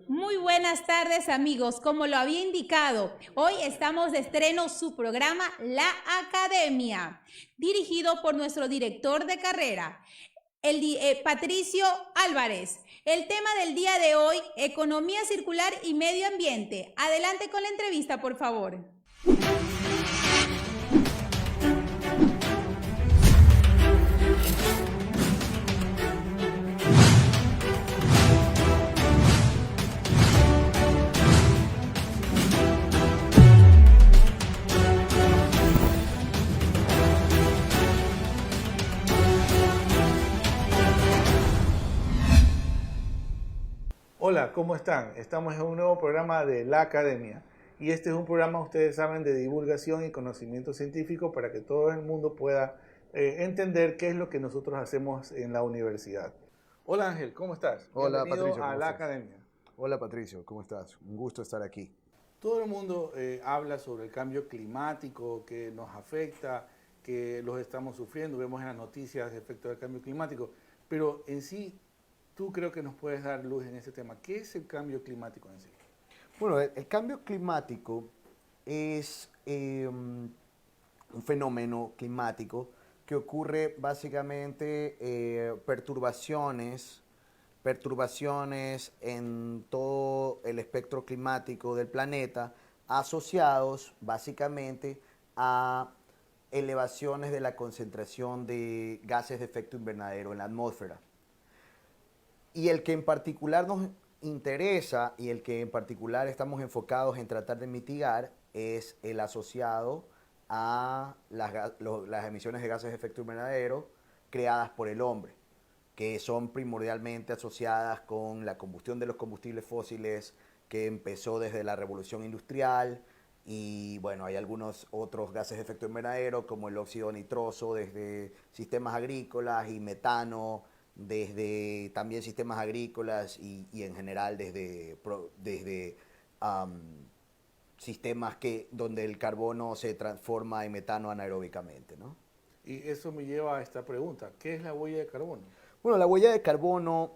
Muy buenas tardes amigos, como lo había indicado, hoy estamos de estreno su programa La Academia, dirigido por nuestro director de carrera, Patricio Álvarez. El tema del día de hoy, economía circular y medio ambiente. Adelante con la entrevista, por favor. Hola, ¿cómo están? Estamos en un nuevo programa de La Academia y este es un programa, ustedes saben, de divulgación y conocimiento científico para que todo el mundo pueda entender qué es lo que nosotros hacemos en la universidad. Hola Ángel, ¿cómo estás? Hola Bienvenido Patricio, a ¿cómo La estás? Academia. Hola Patricio, ¿cómo estás? Un gusto estar aquí. Todo el mundo habla sobre el cambio climático que nos afecta, que los estamos sufriendo, vemos en las noticias el efecto del cambio climático, pero en sí, tú creo que nos puedes dar luz en ese tema. ¿Qué es el cambio climático en sí? Bueno, el cambio climático es un fenómeno climático que ocurre básicamente perturbaciones en todo el espectro climático del planeta asociados básicamente a elevaciones de la concentración de gases de efecto invernadero en la atmósfera. Y el que en particular nos interesa y el que en particular estamos enfocados en tratar de mitigar es el asociado a las emisiones de gases de efecto invernadero creadas por el hombre, que son primordialmente asociadas con la combustión de los combustibles fósiles que empezó desde la revolución industrial y bueno, hay algunos otros gases de efecto invernadero como el óxido nitroso desde sistemas agrícolas y metano desde también sistemas agrícolas y en general desde um, sistemas donde el carbono se transforma en metano anaeróbicamente, ¿no? Y eso me lleva a esta pregunta, ¿qué es la huella de carbono? Bueno, la huella de carbono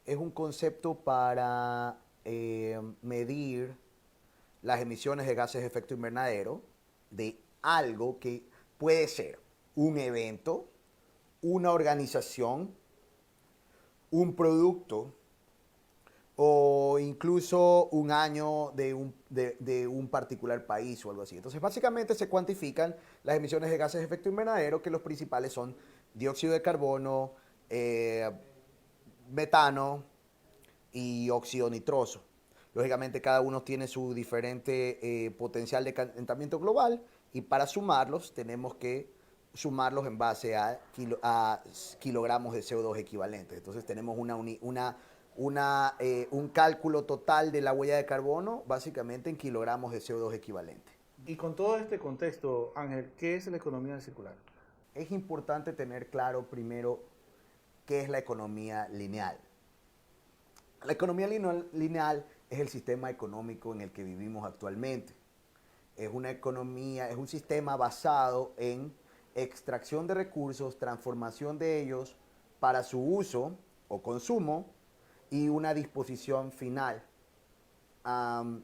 es un concepto para medir las emisiones de gases de efecto invernadero de algo que puede ser un evento, una organización, un producto o incluso un año de un particular país o algo así. Entonces, básicamente se cuantifican las emisiones de gases de efecto invernadero, que los principales son dióxido de carbono, eh, metano y óxido nitroso. Lógicamente, cada uno tiene su diferente potencial de calentamiento global y para sumarlos tenemos que sumarlos en base a kilogramos de CO2 equivalentes. Entonces tenemos un cálculo total de la huella de carbono básicamente en kilogramos de CO2 equivalente. Y con todo este contexto, Ángel, ¿qué es la economía circular? Es importante tener claro primero qué es la economía lineal. La economía lineal es el sistema económico en el que vivimos actualmente. Es una economía, es un sistema basado en extracción de recursos, transformación de ellos para su uso o consumo y una disposición final. Um,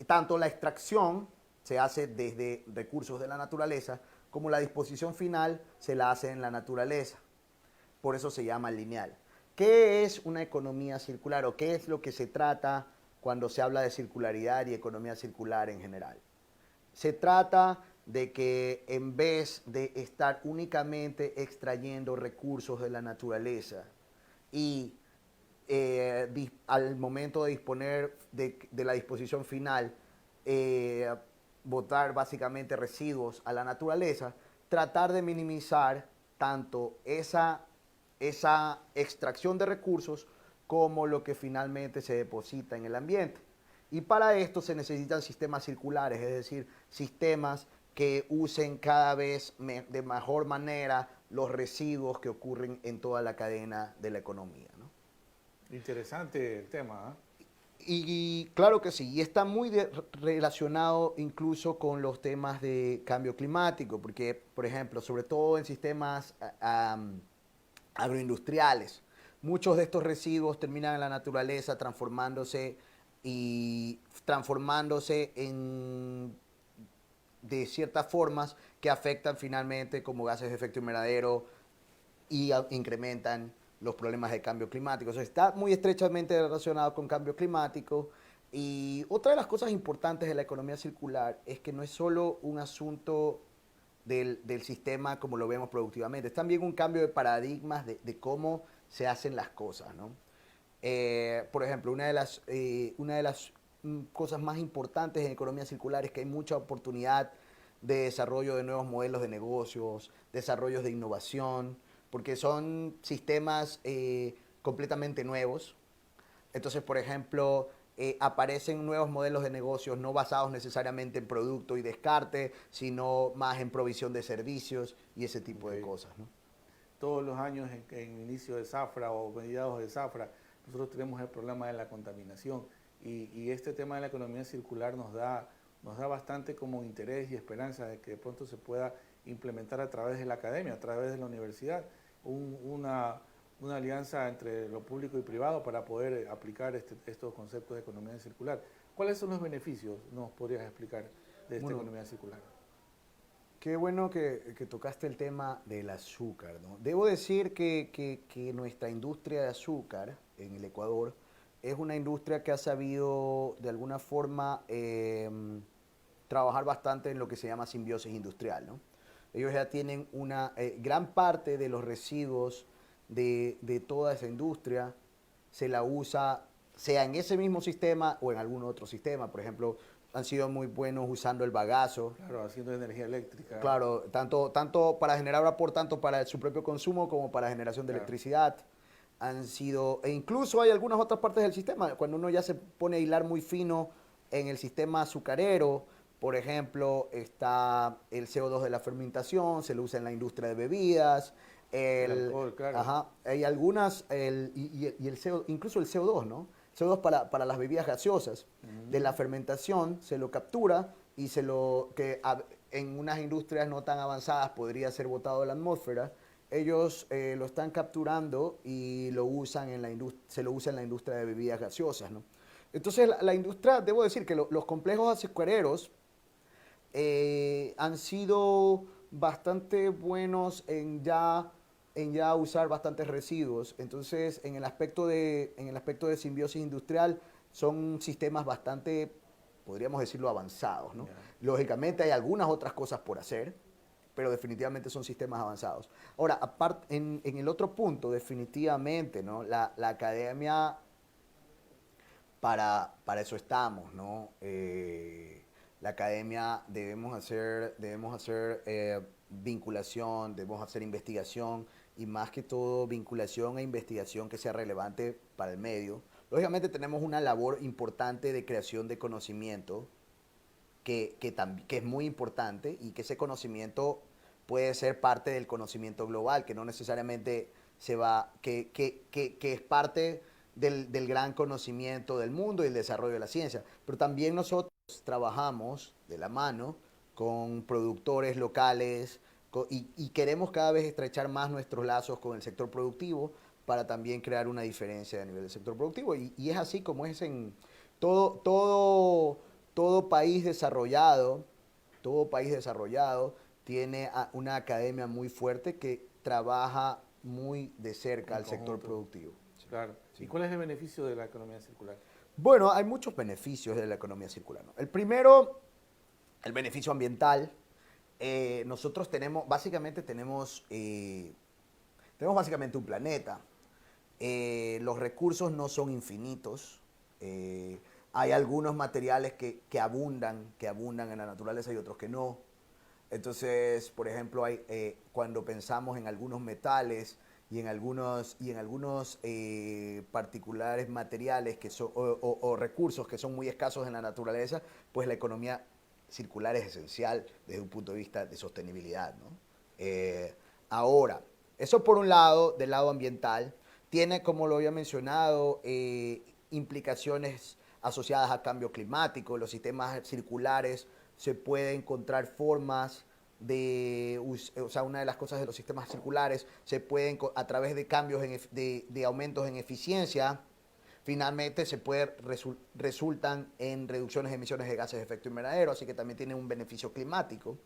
Tanto la extracción se hace desde recursos de la naturaleza como la disposición final se la hace en la naturaleza. Por eso se llama lineal. ¿Qué es una economía circular o qué es lo que se trata cuando se habla de circularidad y economía circular en general? Se trata de que en vez de estar únicamente extrayendo recursos de la naturaleza y al momento de disponer de la disposición final, botar básicamente residuos a la naturaleza, tratar de minimizar tanto esa extracción de recursos como lo que finalmente se deposita en el ambiente. Y para esto se necesitan sistemas circulares, es decir, sistemas que usen cada vez de mejor manera los residuos que ocurren en toda la cadena de la economía, ¿no? Interesante el tema, Y claro que sí, y está muy relacionado incluso con los temas de cambio climático, porque, por ejemplo, sobre todo en sistemas agroindustriales, muchos de estos residuos terminan en la naturaleza transformándose en de ciertas formas que afectan finalmente como gases de efecto invernadero y incrementan los problemas de cambio climático. O sea, está muy estrechamente relacionado con cambio climático. Y otra de las cosas importantes de la economía circular es que no es solo un asunto del sistema como lo vemos productivamente, es también un cambio de paradigmas de cómo se hacen las cosas, ¿no? Por ejemplo, una de las cosas más importantes en economía circular es que hay mucha oportunidad de desarrollo de nuevos modelos de negocios, desarrollos de innovación, porque son sistemas completamente nuevos. Entonces, por ejemplo, aparecen nuevos modelos de negocios no basados necesariamente en producto y descarte, sino más en provisión de servicios y ese tipo de cosas, ¿no? Todos los años en inicio de zafra o mediados de zafra, nosotros tenemos el problema de la contaminación y este tema de la economía circular nos da bastante como interés y esperanza de que de pronto se pueda implementar a través de la academia, a través de la universidad, una alianza entre lo público y privado para poder aplicar estos conceptos de economía circular. ¿Cuáles son los beneficios, nos podrías explicar, de esta economía circular? Qué bueno que tocaste el tema del azúcar, ¿no? Debo decir que nuestra industria de azúcar en el Ecuador es una industria que ha sabido de alguna forma trabajar bastante en lo que se llama simbiosis industrial, ¿no? Ellos ya tienen una gran parte de los residuos de toda esa industria, se la usa, sea en ese mismo sistema o en algún otro sistema. Por ejemplo, han sido muy buenos usando el bagazo. Claro, haciendo energía eléctrica. Claro, tanto para generar vapor, tanto para su propio consumo como para generación de electricidad. Han sido, e incluso hay algunas otras partes del sistema, cuando uno ya se pone a hilar muy fino en el sistema azucarero, por ejemplo, está el CO2 de la fermentación, se lo usa en la industria de bebidas, El alcohol, claro. Ajá, hay algunas, y el CO, incluso el CO2, ¿no? CO2 para las bebidas gaseosas. De la fermentación se lo captura y en unas industrias no tan avanzadas podría ser botado a la atmósfera. Ellos lo están capturando y se lo usa en la industria de bebidas gaseosas, ¿no? Entonces la industria, debo decir que los complejos azucareros han sido bastante buenos en ya usar bastantes residuos. Entonces, en el aspecto de simbiosis industrial, son sistemas bastante, podríamos decirlo, avanzados, ¿no? Yeah. Lógicamente hay algunas otras cosas por hacer, pero definitivamente son sistemas avanzados. Ahora, aparte, en el otro punto, definitivamente, ¿no? La academia, para eso estamos, ¿no? La academia debemos hacer vinculación, debemos hacer investigación y más que todo vinculación e investigación que sea relevante para el medio. Lógicamente tenemos una labor importante de creación de conocimiento que es muy importante y que ese conocimiento puede ser parte del conocimiento global, que no necesariamente que es parte del gran conocimiento del mundo y el desarrollo de la ciencia. Pero también nosotros trabajamos de la mano con productores locales y queremos cada vez estrechar más nuestros lazos con el sector productivo para también crear una diferencia a nivel del sector productivo. Y es así como es en todo país desarrollado, tiene una academia muy fuerte que trabaja muy de cerca al sector productivo. Claro. Sí. ¿Y cuál es el beneficio de la economía circular? Bueno, hay muchos beneficios de la economía circular, ¿no? El primero, el beneficio ambiental. Nosotros tenemos básicamente un planeta. Los recursos no son infinitos. Hay algunos materiales que abundan en la naturaleza y otros que no. Entonces, por ejemplo, cuando pensamos en algunos metales y en algunos particulares materiales o recursos que son muy escasos en la naturaleza, pues la economía circular es esencial desde un punto de vista de sostenibilidad, ¿no? Ahora, eso por un lado, del lado ambiental, tiene, como lo había mencionado, implicaciones asociadas a cambio climático. Los sistemas circulares se pueden encontrar formas o sea, una de las cosas de los sistemas circulares se pueden, a través de cambios de aumentos en eficiencia, finalmente resultan en reducciones de emisiones de gases de efecto invernadero, así que también tienen un beneficio climático.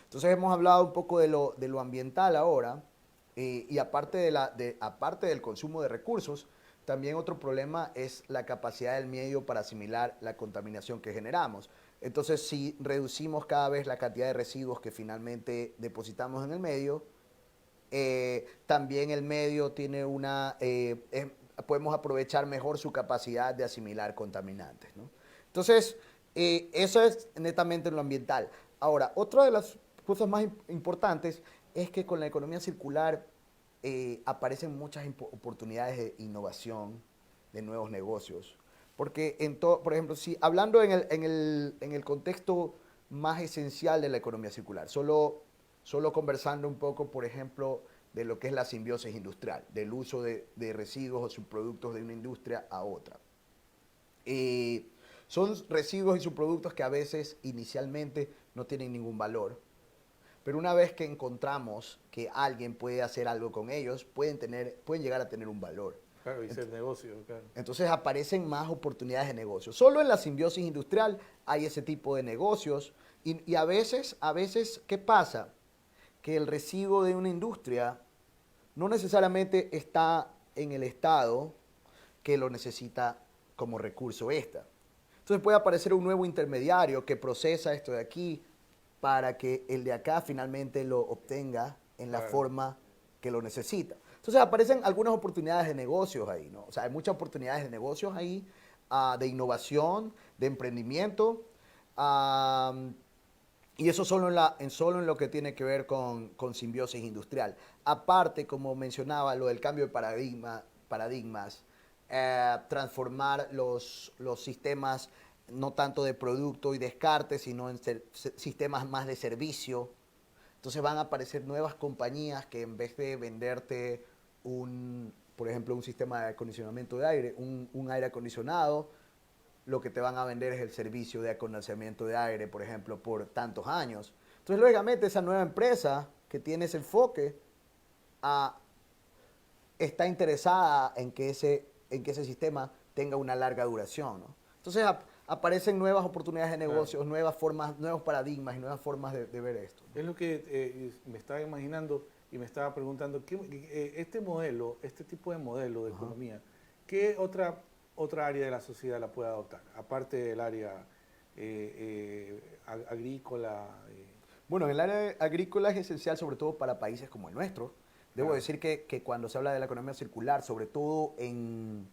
Entonces hemos hablado un poco de lo ambiental ahora, y aparte del consumo de recursos, también otro problema es la capacidad del medio para asimilar la contaminación que generamos. Entonces, si reducimos cada vez la cantidad de residuos que finalmente depositamos en el medio, también el medio tiene podemos aprovechar mejor su capacidad de asimilar contaminantes, ¿no? Entonces, eso es netamente en lo ambiental. Ahora, otra de las cosas más importantes es que con la economía circular aparecen muchas oportunidades de innovación, de nuevos negocios. Porque, por ejemplo, si hablando en el contexto más esencial de la economía circular, solo conversando un poco, por ejemplo, de lo que es la simbiosis industrial, del uso de residuos o subproductos de una industria a otra. Son residuos y subproductos que a veces inicialmente no tienen ningún valor, pero una vez que encontramos que alguien puede hacer algo con ellos, pueden llegar a tener un valor. Claro, y ser negocio, claro. Entonces aparecen más oportunidades de negocio. Solo en la simbiosis industrial hay ese tipo de negocios y a veces, ¿qué pasa? Que el residuo de una industria no necesariamente está en el estado que lo necesita como recurso esta. Entonces puede aparecer un nuevo intermediario que procesa esto de aquí para que el de acá finalmente lo obtenga en la forma que lo necesita. Entonces aparecen algunas oportunidades de negocios ahí, ¿no? O sea, hay muchas oportunidades de negocios ahí, de innovación, de emprendimiento, y eso solo en lo que tiene que ver con simbiosis industrial. Aparte, como mencionaba, lo del cambio de paradigmas, transformar los sistemas no tanto de producto y descarte, sino en sistemas más de servicio. Entonces van a aparecer nuevas compañías que en vez de venderte por ejemplo, un sistema de acondicionamiento de aire, un aire acondicionado, lo que te van a vender es el servicio de acondicionamiento de aire, por ejemplo, por tantos años. Entonces, lógicamente, esa nueva empresa que tiene ese enfoque está interesada en que ese sistema tenga una larga duración, ¿no? Entonces, aparecen nuevas oportunidades de negocios, nuevas formas, nuevos paradigmas y nuevas formas de ver esto, ¿no? Es lo que me estaba imaginando y me estaba preguntando, este tipo de modelo de economía, ¿qué otra área de la sociedad la puede adoptar? Aparte del área agrícola. Bueno, el área agrícola es esencial sobre todo para países como el nuestro. Debo decir que cuando se habla de la economía circular, sobre todo en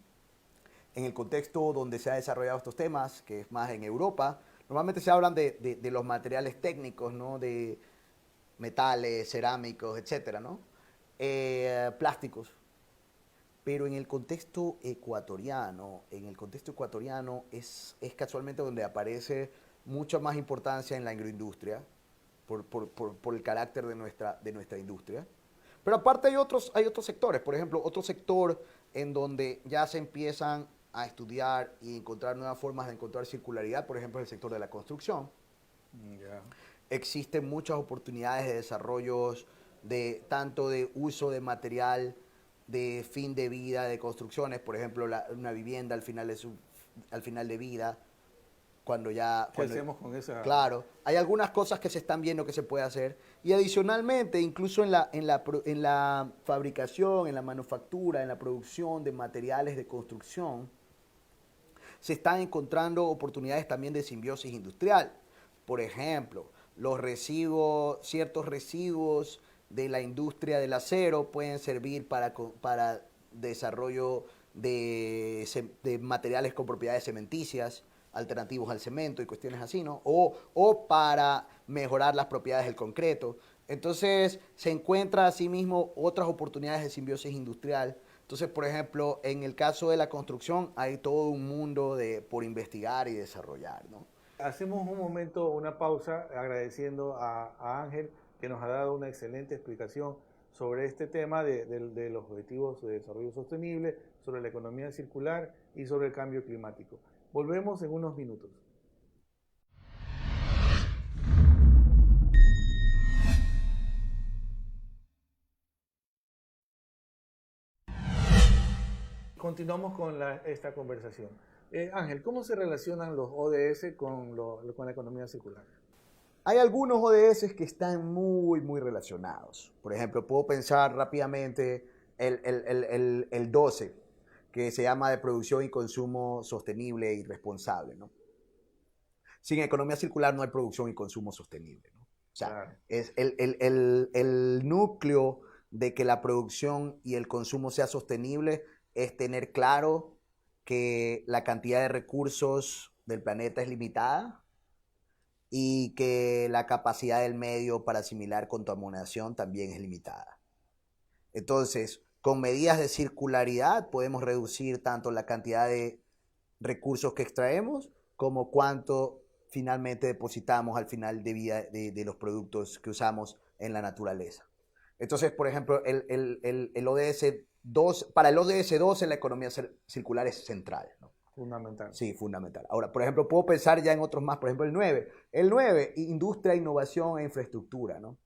el contexto donde se han desarrollado estos temas, que es más en Europa, normalmente se hablan de los materiales técnicos, ¿no? De metales, cerámicos, etcétera, ¿no? Plásticos. Pero en el contexto ecuatoriano es casualmente donde aparece mucha más importancia en la agroindustria, por el carácter de nuestra industria. Pero aparte hay otros sectores, por ejemplo, otro sector en donde ya se empiezan a estudiar y encontrar nuevas formas de encontrar circularidad, por ejemplo, el sector de la construcción. Yeah. Existen muchas oportunidades de desarrollos tanto de uso de material de fin de vida de construcciones, por ejemplo, una vivienda al final de vida, ¿Qué hacemos con esa? Claro, hay algunas cosas que se están viendo que se puede hacer y adicionalmente, incluso en la fabricación, en la manufactura, en la producción de materiales de construcción, se están encontrando oportunidades también de simbiosis industrial. Por ejemplo, ciertos residuos de la industria del acero pueden servir para desarrollo de materiales con propiedades cementicias, alternativos al cemento y cuestiones así, ¿no? O para mejorar las propiedades del concreto. Entonces, se encuentra asimismo otras oportunidades de simbiosis industrial. Entonces, por ejemplo, en el caso de la construcción, hay todo un mundo por investigar y desarrollar, ¿no? Hacemos un momento, una pausa, agradeciendo a Ángel, que nos ha dado una excelente explicación sobre este tema de los objetivos de desarrollo sostenible, sobre la economía circular y sobre el cambio climático. Volvemos en unos minutos. Continuamos con esta conversación. Ángel, ¿cómo se relacionan los ODS con la economía circular? Hay algunos ODS que están muy relacionados. Por ejemplo, puedo pensar rápidamente el 12, que se llama de producción y consumo sostenible y responsable, ¿no? Sin economía circular no hay producción y consumo sostenible, ¿no? O sea, Claro. es el núcleo de que la producción y el consumo sea sostenible es tener claro que la cantidad de recursos del planeta es limitada y que la capacidad del medio para asimilar contaminación también es limitada. Entonces, con medidas de circularidad podemos reducir tanto la cantidad de recursos que extraemos como cuánto finalmente depositamos al final de vida de los productos que usamos en la naturaleza. Entonces, por ejemplo, el ODS 2, para el ODS 12 la economía circular es central, ¿no? Fundamental. Sí, fundamental. Ahora, por ejemplo, puedo pensar ya en otros más, por ejemplo, el 9. El 9, industria, innovación e infraestructura, ¿no?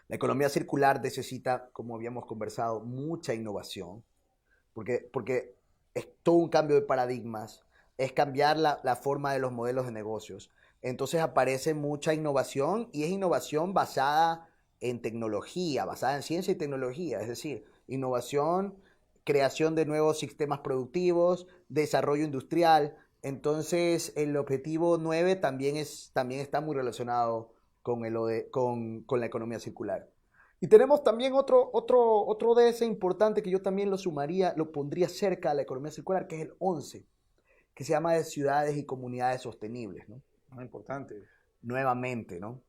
La economía circular necesita, como habíamos conversado, mucha innovación, porque es todo un cambio de paradigmas, es cambiar la forma de los modelos de negocios. Entonces aparece mucha innovación y es innovación basada en tecnología, basada en ciencia y tecnología, es decir, innovación, creación de nuevos sistemas productivos, desarrollo industrial. Entonces el objetivo 9 también está muy relacionado con la economía circular. Y tenemos también otro DS importante que yo también lo sumaría, lo pondría cerca a la economía circular, que es el 11, que se llama de ciudades y comunidades sostenibles, ¿no? Muy importante. Nuevamente, ¿no?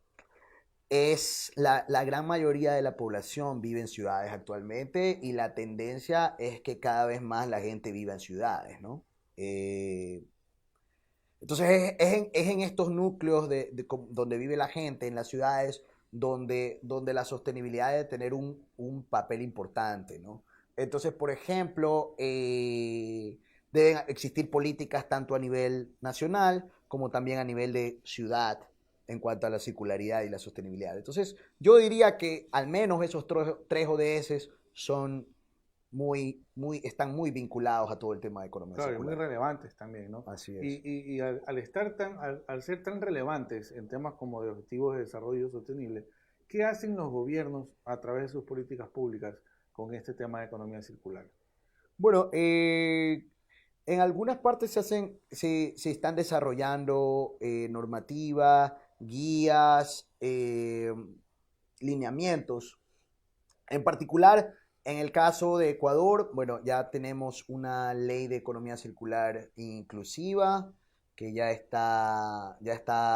Es la gran mayoría de la población vive en ciudades actualmente y la tendencia es que cada vez más la gente viva en ciudades, ¿no? Entonces es en estos núcleos donde vive la gente, en las ciudades, donde la sostenibilidad debe tener un papel importante, ¿no? Entonces, por ejemplo, deben existir políticas tanto a nivel nacional como también a nivel de ciudad en cuanto a la circularidad y la sostenibilidad. Entonces, yo diría que al menos esos tres ODS están muy vinculados a todo el tema de economía Claro, y muy circular. relevantes también, ¿no? Así es. Y al ser tan relevantes en temas como de objetivos de desarrollo sostenible, ¿qué hacen los gobiernos a través de sus políticas públicas con este tema de economía circular? Bueno, en algunas partes se están desarrollando normativas, guías, lineamientos. En particular, en el caso de Ecuador, bueno, ya tenemos una ley de economía circular inclusiva que ya está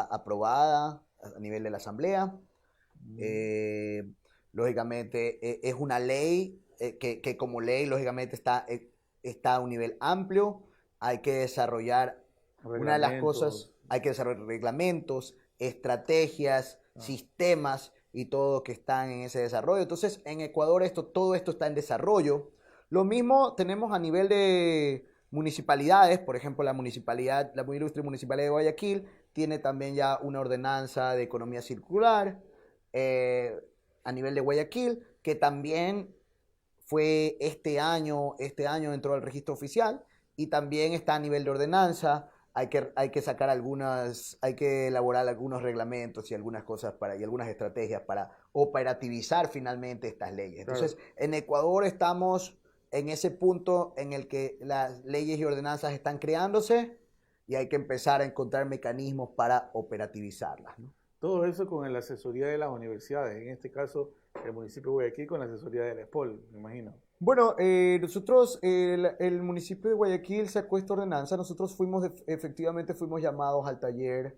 aprobada a nivel de la Asamblea. Eh, Lógicamente, es una ley que como ley, lógicamente, está a un nivel amplio. Hay que desarrollar, una de las cosas, Reglamentos. hay que desarrollar reglamentos, estrategias, sistemas y todo que están en ese desarrollo. Entonces, en Ecuador todo esto está en desarrollo. Lo mismo tenemos a nivel de municipalidades, por ejemplo, la muy ilustre Municipalidad de Guayaquil tiene también ya una ordenanza de economía circular eh, a nivel de Guayaquil, que también fue este año entró al registro oficial y también está a nivel de ordenanza. Hay que hay que elaborar algunos reglamentos y algunas cosas y algunas estrategias para operativizar finalmente estas leyes. Entonces, Claro. en Ecuador estamos en ese punto en el que las leyes y ordenanzas están creándose y hay que empezar a encontrar mecanismos para operativizarlas, ¿no? Todo eso con la asesoría de las universidades, en este caso el municipio de Guayaquil con la asesoría del ESPOL, me imagino. Bueno, nosotros, el municipio de Guayaquil sacó esta ordenanza. Nosotros efectivamente fuimos llamados al taller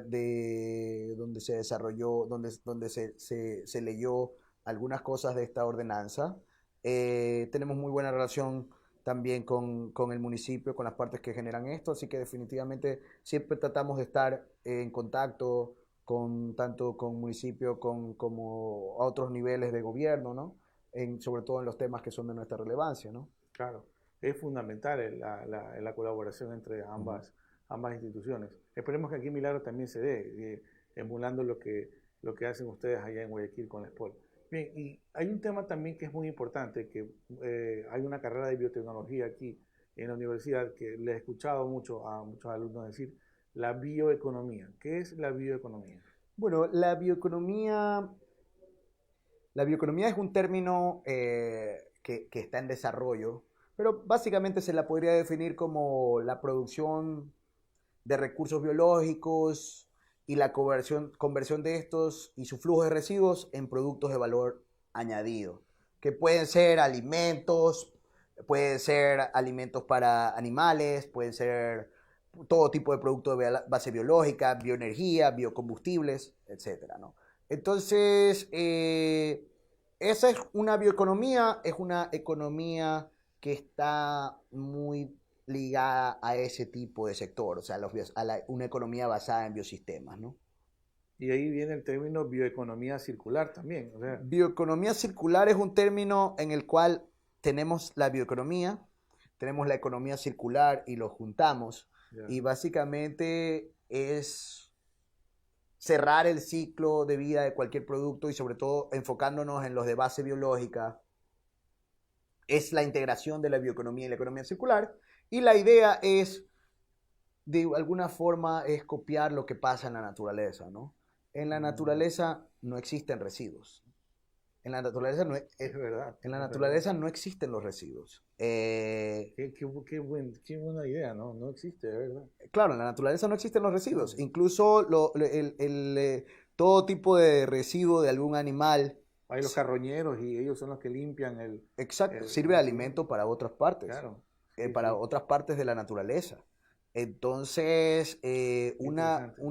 de donde se desarrolló, donde se leyó algunas cosas de esta ordenanza. Tenemos muy buena relación también con el municipio, con las partes que generan esto, así que definitivamente siempre tratamos de estar en contacto tanto con municipio como a otros niveles de gobierno, ¿no? Sobre todo en los temas que son de nuestra relevancia, ¿no? Claro, es fundamental la colaboración entre Ujú. ambas instituciones. Esperemos que aquí en Milagro también se dé, emulando lo que hacen ustedes allá en Guayaquil con la ESPOL. Bien, y hay un tema también que es muy importante, que hay una carrera de biotecnología aquí en la universidad que le he escuchado mucho a muchos alumnos decir, la bioeconomía. ¿Qué es la bioeconomía? Bueno, la bioeconomía es un término que está en desarrollo, pero básicamente se la podría definir como la producción de recursos biológicos y la conversión de estos y su flujo de residuos en productos de valor añadido, que pueden ser alimentos para animales, pueden ser todo tipo de productos de base biológica, bioenergía, biocombustibles, etcétera, ¿no? Entonces, esa es una economía que está muy ligada a ese tipo de sector, o sea, una economía basada en biosistemas, ¿no? Y ahí viene el término bioeconomía circular también. O sea, Bioeconomía circular es un término en el cual tenemos la bioeconomía, tenemos la economía circular y los juntamos, ya, y básicamente es cerrar el ciclo de vida de cualquier producto y sobre todo enfocándonos en los de base biológica, es la integración de la bioeconomía y la economía circular. Y la idea es, de alguna forma, es copiar lo que pasa en la naturaleza, ¿no? En la mm, naturaleza no existen residuos. En la naturaleza no, es verdad, en la es verdad. naturaleza no existen los residuos. Qué buena idea, ¿no? No existe, de verdad. Claro, en la naturaleza no existen los residuos. Claro. Incluso todo tipo de residuo de algún animal, Hay los carroñeros y ellos son los que limpian exacto, sirve la de naturaleza. alimento para otras partes, Claro, sí, para sí, otras partes de la naturaleza. Entonces, qué interesante.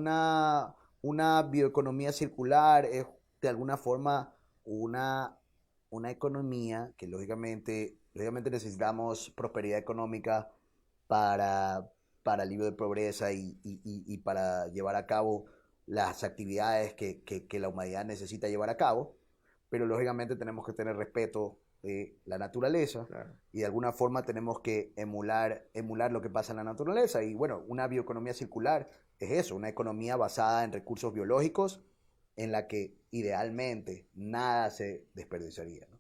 una bioeconomía circular es de alguna forma una, una economía que lógicamente necesitamos prosperidad económica para, para alivio de pobreza y para llevar a cabo las actividades que la humanidad necesita llevar a cabo, pero lógicamente tenemos que tener respeto de la naturaleza Claro. y de alguna forma tenemos que emular lo que pasa en la naturaleza. Y bueno, una bioeconomía circular es eso, una economía basada en recursos biológicos en la que idealmente nada se desperdiciaría, ¿no?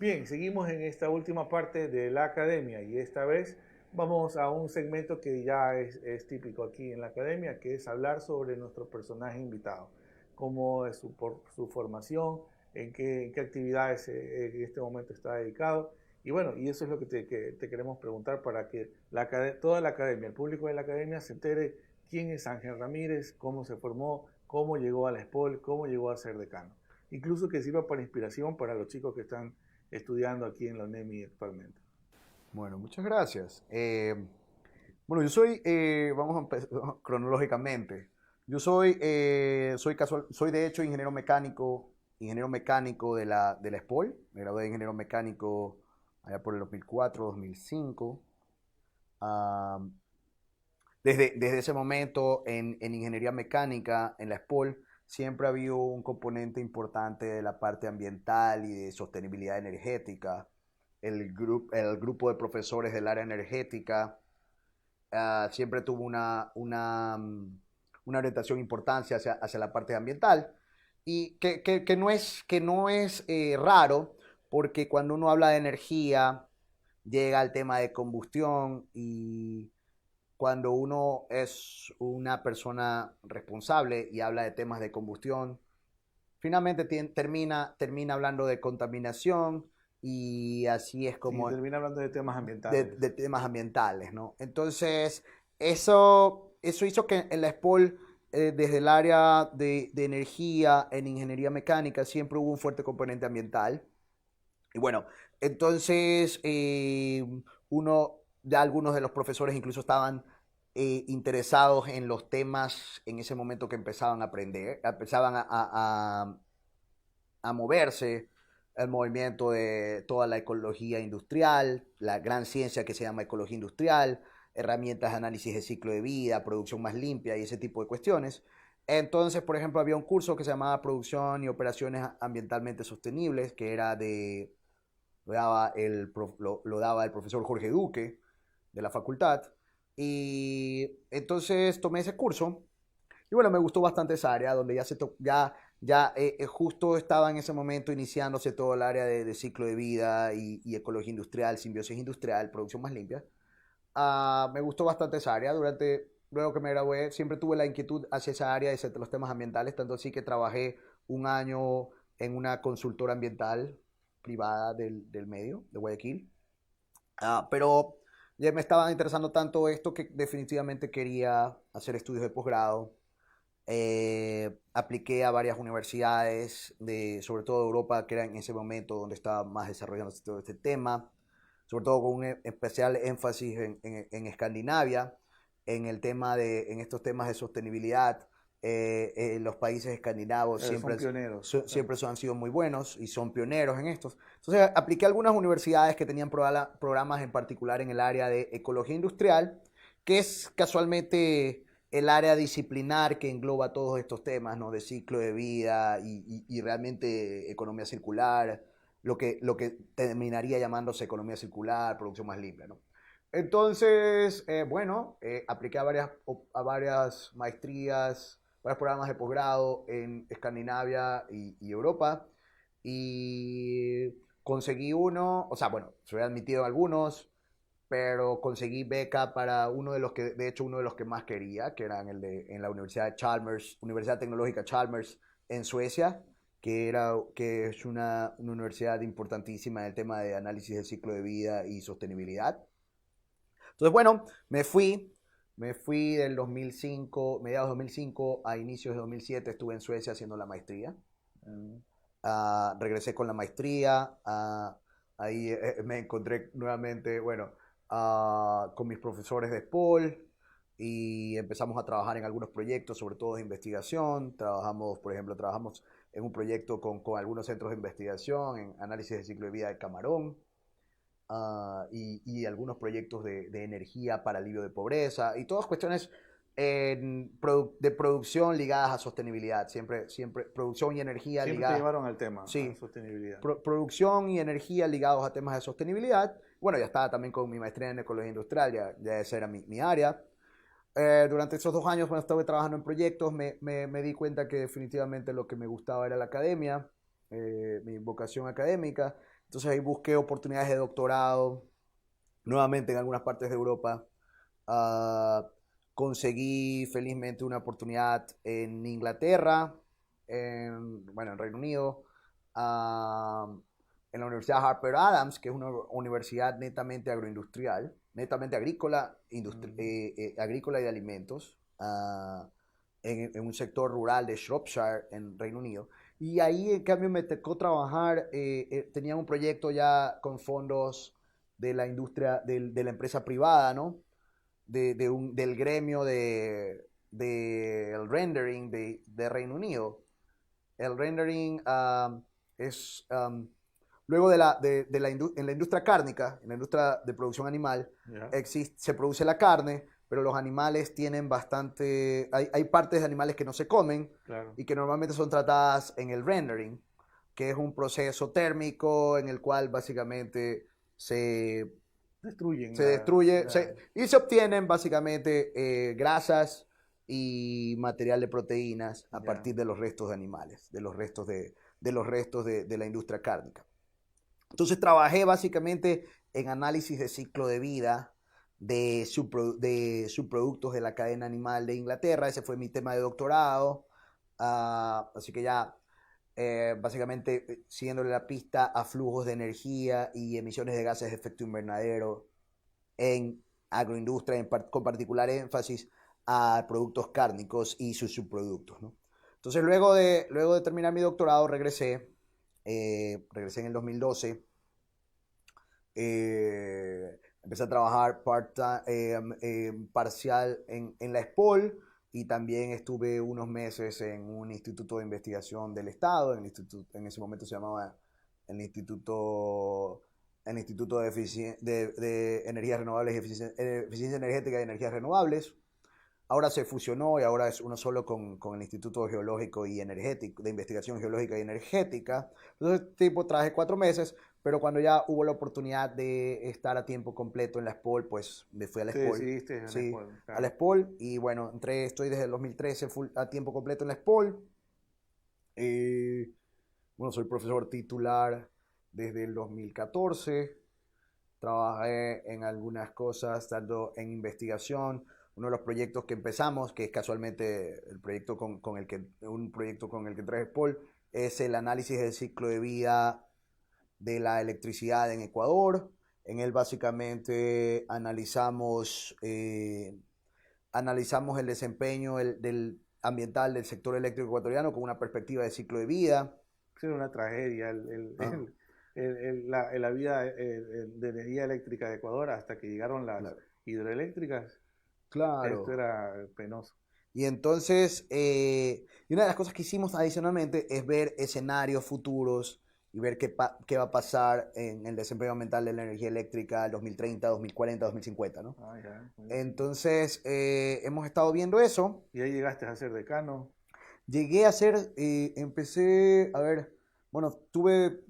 Bien, seguimos en esta última parte de la academia y esta vez vamos a un segmento que ya es típico aquí en la academia, que es hablar sobre nuestro personaje invitado, cómo es su formación, en qué actividades en este momento está dedicado. Y bueno, y eso es lo que te queremos preguntar para que toda la academia, el público de la academia se entere quién es Ángel Ramírez, cómo se formó, cómo llegó a la SPOL, cómo llegó a ser decano. Incluso que sirva para inspiración para los chicos que están estudiando aquí en la UNEMI actualmente. Bueno, muchas gracias. Bueno, yo soy, vamos a empezar cronológicamente. Yo soy de hecho ingeniero mecánico de la SPOL. Me gradué de ingeniero mecánico allá por el 2004, 2005. Ah, desde ese momento en ingeniería mecánica, en la SPOL, siempre ha habido un componente importante de la parte ambiental y de sostenibilidad energética. El grupo de profesores del área energética siempre tuvo una orientación importante hacia la parte ambiental y que no es raro porque cuando uno habla de energía llega al tema de combustión y cuando uno es una persona responsable y habla de temas de combustión, finalmente termina hablando de contaminación y así es Sí, como termina hablando de temas ambientales. de temas ambientales, ¿no? Entonces, eso hizo que en la SPOL, desde el área de energía, en ingeniería mecánica, siempre hubo un fuerte componente ambiental. Y bueno, entonces, ya algunos de los profesores incluso estaban interesados en los temas en ese momento que empezaban a aprender, empezaban a moverse el movimiento de toda la ecología industrial, la gran ciencia que se llama ecología industrial, herramientas de análisis de ciclo de vida, producción más limpia y ese tipo de cuestiones. Entonces, por ejemplo, había un curso que se llamaba Producción y Operaciones Ambientalmente Sostenibles, que lo daba el profesor Jorge Duque de la facultad. Y entonces tomé ese curso y bueno, me gustó bastante esa área donde ya ya justo estaba en ese momento iniciándose todo el área de ciclo de vida y ecología industrial, simbiosis industrial, producción más limpia. Me gustó bastante esa área. Luego que me gradué, siempre tuve la inquietud hacia esa área de los temas ambientales, tanto así que trabajé un año en una consultora ambiental privada del medio, de Guayaquil. Pero ya me estaba interesando tanto esto que definitivamente quería hacer estudios de posgrado. Apliqué a varias universidades, sobre todo de Europa, que era en ese momento donde estaba más desarrollándose todo este tema, sobre todo con un especial énfasis en Escandinavia, en estos temas de sostenibilidad. Los países escandinavos siempre, son pioneros. siempre han sido muy buenos y son pioneros en estos. Entonces apliqué a algunas universidades que tenían programas en particular en el área de ecología industrial, que es casualmente el área disciplinar que engloba todos estos temas, ¿no? De ciclo de vida y realmente economía circular, lo que terminaría llamándose economía circular, producción más limpia, ¿no? Entonces, apliqué a varias maestrías, varios programas de posgrado en Escandinavia y Europa, y conseguí uno, o sea, bueno, se había admitido algunos, pero conseguí beca para uno de los que, de hecho, uno de los que más quería, que era en la Universidad de Chalmers, Universidad Tecnológica Chalmers en Suecia, que es una universidad importantísima en el tema de análisis del ciclo de vida y sostenibilidad. Entonces, bueno, me fui del 2005, mediados de 2005 a inicios de 2007, estuve en Suecia haciendo la maestría. Regresé con la maestría, ahí me encontré nuevamente, con mis profesores de SPOL y empezamos a trabajar en algunos proyectos, sobre todo de investigación. Por ejemplo, trabajamos en un proyecto con algunos centros de investigación en análisis del ciclo de vida del camarón. Y algunos proyectos de energía para alivio de pobreza y todas cuestiones de producción ligadas a sostenibilidad, siempre producción y energía Siempre ligadas. te llevaron al tema, Sí, a sostenibilidad. Producción y energía ligados a temas de sostenibilidad. Bueno, ya estaba también con mi maestría en ecología industrial, ya esa era mi área. Durante esos 2 años, cuando estuve trabajando en proyectos, me di cuenta que definitivamente lo que me gustaba era la academia, mi vocación académica. Entonces ahí busqué oportunidades de doctorado, nuevamente en algunas partes de Europa. Conseguí felizmente una oportunidad en Inglaterra, en Reino Unido, en la Universidad Harper Adams, que es una universidad netamente agroindustrial, netamente agrícola, agrícola y de alimentos, en un sector rural de Shropshire, en Reino Unido. Y ahí, en cambio, me tocó trabajar, tenía un proyecto ya con fondos de la industria, de la empresa privada, ¿no? Del gremio del rendering de Reino Unido. El rendering es, luego en la industria cárnica, en la industria de producción animal, se produce la carne, pero los animales tienen hay partes de animales que no se comen, claro, y que normalmente son tratadas en el rendering, que es un proceso térmico en el cual básicamente se destruye y se obtienen básicamente grasas y material de proteínas a partir de los restos de animales, de los restos de la industria cárnica. Entonces trabajé básicamente en análisis de ciclo de vida de subproductos de la cadena animal de Inglaterra. Ese fue mi tema de doctorado. Así que ya básicamente siguiéndole la pista a flujos de energía y emisiones de gases de efecto invernadero en agroindustria, con particular énfasis a productos cárnicos y sus subproductos, ¿no? Entonces luego de terminar mi doctorado regresé en el 2012. Empecé a trabajar parcial en la SPOL, y también estuve unos meses en un instituto de investigación del Estado. En ese momento se llamaba el Instituto de Energías Renovables y Eficiencia Energética y Energías Renovables. Ahora se fusionó y ahora es uno solo con el Instituto Geológico y Energético, de Investigación Geológica y Energética. Entonces, trabajé 4 meses, pero cuando ya hubo la oportunidad de estar a tiempo completo en la SPOL, pues me fui a la SPOL. Sí, claro. A la SPOL, y bueno, estoy desde el 2013 a tiempo completo en la SPOL. Bueno, soy profesor titular desde el 2014. Trabajé en algunas cosas, tanto en investigación. Uno de los proyectos que empezamos, que es casualmente el proyecto un proyecto con el que traje Paul, es el análisis del ciclo de vida de la electricidad en Ecuador. En él básicamente analizamos el desempeño del ambiental del sector eléctrico ecuatoriano con una perspectiva de ciclo de vida. Es una tragedia la vida de energía eléctrica de Ecuador hasta que llegaron las hidroeléctricas. Claro. Esto era penoso. Y entonces, y una de las cosas que hicimos adicionalmente es ver escenarios futuros y ver qué va a pasar en el desempeño ambiental de la energía eléctrica el 2030, 2040, 2050, ¿no? Ya. Entonces, hemos estado viendo eso. ¿Y ahí llegaste a ser decano? Llegué a ser, empecé, a ver, bueno, tuve,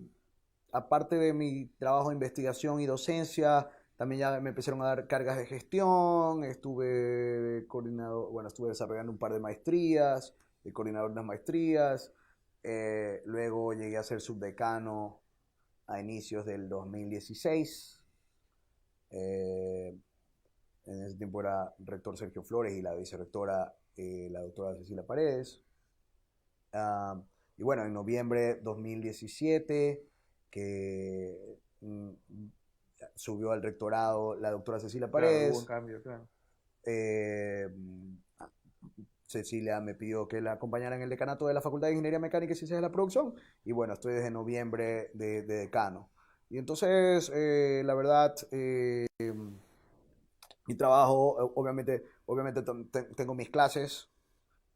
aparte de mi trabajo de investigación y docencia, también ya me empezaron a dar cargas de gestión, estuve desarrollando un par de maestrías, de coordinador de unas maestrías, luego llegué a ser subdecano a inicios del 2016. En ese tiempo era rector Sergio Flores y la vicerrectora la doctora Cecilia Paredes. Y bueno, en noviembre 2017, que subió al rectorado la doctora Cecilia Paredes. Claro, hubo un cambio, claro. Cecilia me pidió que la acompañara en el decanato de la Facultad de Ingeniería Mecánica y Ciencias de la Producción. Y bueno, estoy desde noviembre de decano. Y entonces, la verdad, mi trabajo, obviamente tengo mis clases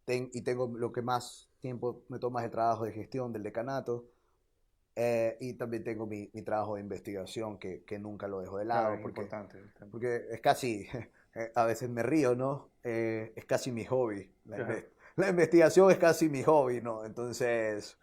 y tengo lo que más tiempo me toma es el trabajo de gestión del decanato. Y también tengo mi trabajo de investigación que nunca lo dejo de lado. Claro, importante. Porque es casi, a veces me río, ¿no? Es casi mi hobby. La investigación es casi mi hobby, ¿no? Entonces,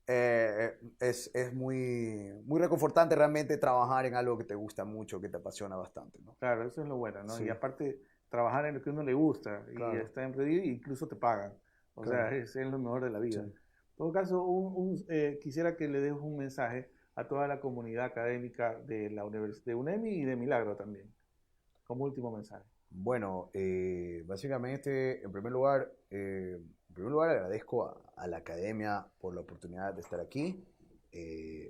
es muy, muy reconfortante realmente trabajar en algo que te gusta mucho, que te apasiona bastante, ¿no? Claro, eso es lo bueno, ¿no? Sí. Y aparte, trabajar en lo que a uno le gusta Claro. y está en pedir e incluso te pagan. O Claro. sea, es lo mejor de la vida. Sí. En todo caso, quisiera que le dejes un mensaje a toda la comunidad académica de la de UNEMI y de Milagro también, como último mensaje. Bueno, básicamente, en primer lugar agradezco a la academia por la oportunidad de estar aquí.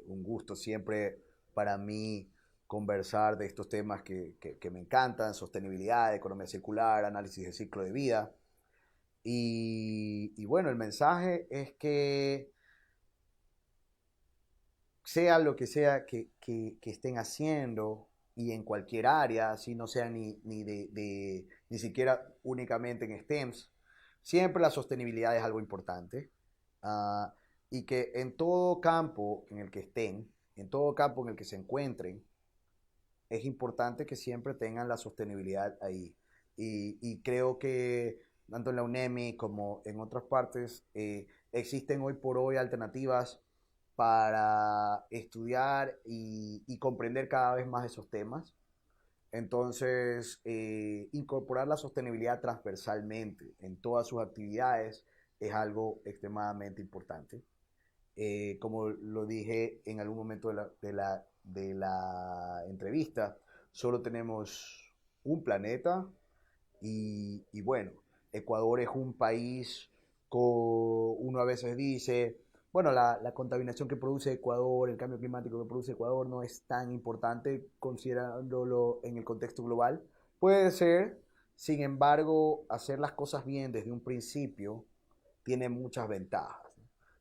Un gusto siempre para mí conversar de estos temas que me encantan: sostenibilidad, economía circular, análisis del ciclo de vida. Y bueno, el mensaje es que sea lo que sea que estén haciendo, y en cualquier área, si no sea ni siquiera únicamente en STEMs, siempre la sostenibilidad es algo importante. Y que en todo campo en el que estén, en todo campo en el que se encuentren, es importante que siempre tengan la sostenibilidad ahí. Y creo que tanto en la UNEMI como en otras partes existen hoy por hoy alternativas para estudiar y comprender cada vez más esos temas. Entonces, incorporar la sostenibilidad transversalmente en todas sus actividades es algo extremadamente importante. Como lo dije en algún momento de la entrevista, solo tenemos un planeta y bueno, Ecuador es un país uno a veces dice, bueno, la contaminación que produce Ecuador, el cambio climático que produce Ecuador no es tan importante considerándolo en el contexto global. Puede ser, sin embargo, hacer las cosas bien desde un principio tiene muchas ventajas.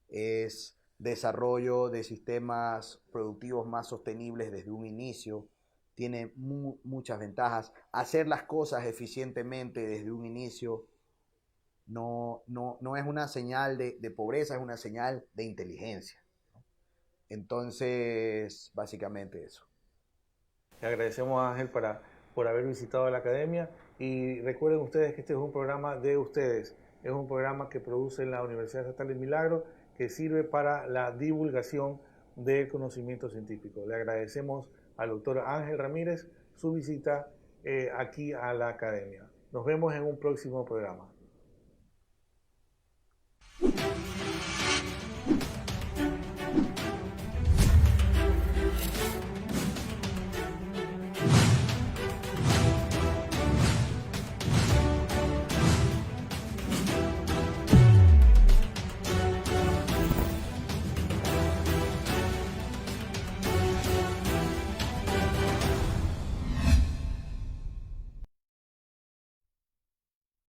Es desarrollo de sistemas productivos más sostenibles desde un inicio, tiene muchas ventajas. Hacer las cosas eficientemente desde un inicio no es una señal de pobreza, es una señal de inteligencia. Entonces, básicamente eso. Le agradecemos a Ángel por haber visitado la academia, y recuerden ustedes que este es un programa de ustedes. Es un programa que produce la Universidad Estatal de Milagro, que sirve para la divulgación del conocimiento científico. Le agradecemos al doctor Ángel Ramírez su visita aquí a la academia. Nos vemos en un próximo programa.